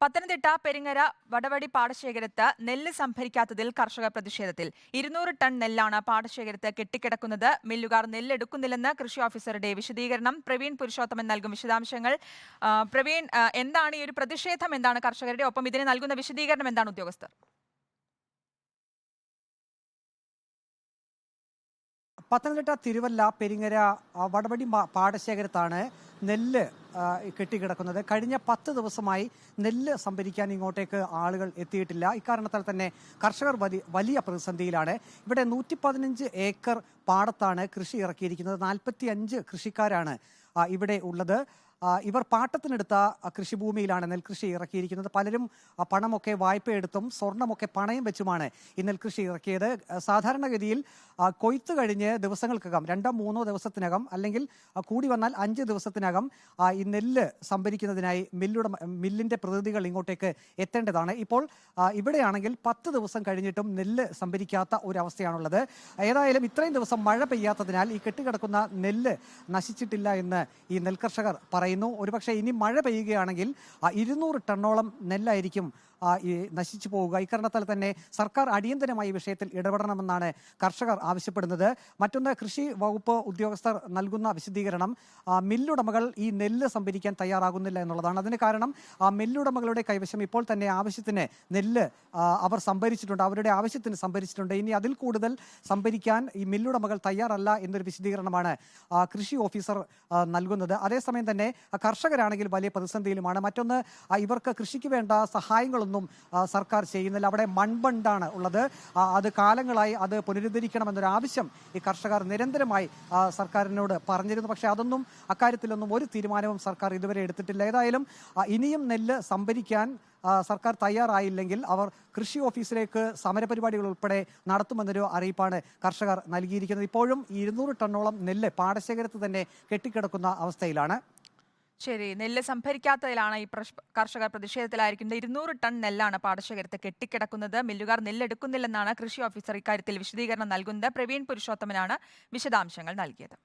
പത്തനംതിട്ട പെരിങ്ങര വടവടി പാടശേഖരത്ത് നെല്ല് സംഭരിക്കാത്തതിൽ കർഷകർ പ്രതിഷേധത്തിൽ 200 ടൺ നെല്ലാണ് പാടശേഖരത്ത് കെട്ടിക്കിടക്കുന്നത്. മില്ലുകാർ നെല്ലെടുക്കുന്നില്ലെന്ന് കൃഷി ഓഫീസറുടെ വിശദീകരണം. പ്രവീൺ പുരുഷോത്തമൻ നൽകും വിശദാംശങ്ങൾ. പ്രവീൺ, എന്താണ് ഈ ഒരു പ്രതിഷേധം? എന്താണ് കർഷകരുടെ? ഒപ്പം ഇതിന് നൽകുന്ന വിശദീകരണം എന്താണ് ഉദ്യോഗസ്ഥർ? പത്തനംതിട്ട തിരുവല്ല പെരിങ്ങര വടവടി പാടശേഖരത്താണ് നെല്ല് കെട്ടിക്കിടക്കുന്നത്. കഴിഞ്ഞ 10 ദിവസമായി നെല്ല് സംഭരിക്കാൻ ഇങ്ങോട്ടേക്ക് ആളുകൾ എത്തിയിട്ടില്ല. ഇക്കാരണത്താൽ തന്നെ കർഷകർ വലിയ പ്രതിസന്ധിയിലാണ്. ഇവിടെ 115 ഏക്കർ പാടത്താണ് കൃഷി ഇറക്കിയിരിക്കുന്നത്. 45 കൃഷിക്കാരാണ് ഇവിടെ ഉള്ളത്. ഇവർ പാട്ടത്തിനെടുത്ത കൃഷിഭൂമിയിലാണ് നെൽകൃഷി ഇറക്കിയിരിക്കുന്നത്. പലരും പണമൊക്കെ വായ്പയെടുത്തും സ്വർണമൊക്കെ പണയം വെച്ചുമാണ് ഈ നെൽകൃഷി ഇറക്കിയത്. സാധാരണഗതിയിൽ കൊയ്ത്ത് കഴിഞ്ഞ് ദിവസങ്ങൾക്കകം 2-3 ദിവസത്തിനകം അല്ലെങ്കിൽ കൂടി വന്നാൽ 5 ദിവസത്തിനകം ഈ നെല്ല് സംഭരിക്കുന്നതിനായി മില്ലിൻ്റെ പ്രതിനിധികൾ ഇങ്ങോട്ടേക്ക് എത്തേണ്ടതാണ്. ഇപ്പോൾ ഇവിടെയാണെങ്കിൽ 10 ദിവസം കഴിഞ്ഞിട്ടും നെല്ല് സംഭരിക്കാത്ത ഒരവസ്ഥയാണുള്ളത്. ഏതായാലും ഇത്രയും ദിവസം മഴ പെയ്യാത്തതിനാൽ ഈ കെട്ടിക്കിടക്കുന്ന നെല്ല് നശിച്ചിട്ടില്ല എന്ന് ഈ നെൽകർഷകർ പറയുന്നു. ഒരുപക്ഷെ ഇനി മഴ പെയ്യുകയാണെങ്കിൽ 200 ടണ്ണോളം നെല്ലായിരിക്കും ഈ നശിച്ചു പോവുക. ഇക്കാരണത്താൽ തന്നെ സർക്കാർ അടിയന്തരമായി ഈ വിഷയത്തിൽ ഇടപെടണമെന്നാണ് കർഷകർ ആവശ്യപ്പെടുന്നത്. മറ്റൊന്ന്, കൃഷി വകുപ്പ് ഉദ്യോഗസ്ഥർ നൽകുന്ന വിശദീകരണം, മില്ലുടമകൾ ഈ നെല്ല് സംഭരിക്കാൻ തയ്യാറാകുന്നില്ല എന്നുള്ളതാണ്. അതിന് കാരണം മില്ലുടമകളുടെ കൈവശം ഇപ്പോൾ തന്നെ ആവശ്യത്തിന് നെല്ല് അവർ സംഭരിച്ചിട്ടുണ്ട്, അവരുടെ ആവശ്യത്തിന് സംഭരിച്ചിട്ടുണ്ട്. ഇനി അതിൽ കൂടുതൽ സംഭരിക്കാൻ ഈ മില്ലുടമകൾ തയ്യാറല്ല എന്നൊരു വിശദീകരണമാണ് കൃഷി ഓഫീസർ നൽകുന്നത്. അതേസമയം തന്നെ കർഷകരാണെങ്കിൽ വലിയ പ്രതിസന്ധിയിലുമാണ്. മറ്റൊന്ന്, ഇവർക്ക് കൃഷിക്ക് വേണ്ട സഹായങ്ങളൊന്നും സർക്കാർ ചെയ്യുന്നില്ല. അവിടെ മൺബണ്ടാണ് ഉള്ളത്. അത് കാലങ്ങളായി അത് പുനരുദ്ധരിക്കണമെന്നൊരു ആവശ്യം ഈ കർഷകർ നിരന്തരമായി സർക്കാരിനോട് പറഞ്ഞിരുന്നു. പക്ഷേ അക്കാര്യത്തിലൊന്നും ഒരു തീരുമാനവും സർക്കാർ ഇതുവരെ എടുത്തിട്ടില്ല. ഏതായാലും ഇനിയും നെല്ല് സംഭരിക്കാൻ സർക്കാർ തയ്യാറായില്ലെങ്കിൽ അവർ കൃഷി ഓഫീസിലേക്ക് സമരപരിപാടികൾ ഉൾപ്പെടെ നടത്തുമെന്നൊരു അറിയിപ്പാണ് കർഷകർ നൽകിയിരിക്കുന്നത്. ഇപ്പോഴും 200 ടണ്ണോളം നെല്ല് പാടശേഖരത്ത് തന്നെ കെട്ടിക്കിടക്കുന്ന അവസ്ഥയിലാണ്. ശരി, നെല്ല് സംഭരിക്കാത്തതിലാണ് ഈ കർഷകർ പ്രതിഷേധത്തിലായിരിക്കുന്നത്. 200 ടൺ നെല്ലാണ് പാടശേഖരത്ത് കെട്ടിക്കിടക്കുന്നത്. മില്ലുകാർ നെല്ലെടുക്കുന്നില്ലെന്നാണ് കൃഷി ഓഫീസർ ഇക്കാര്യത്തിൽ വിശദീകരണം നൽകുന്നത്. പ്രവീൺ പുരുഷോത്തമനാണ് വിശദാംശങ്ങൾ നൽകിയത്.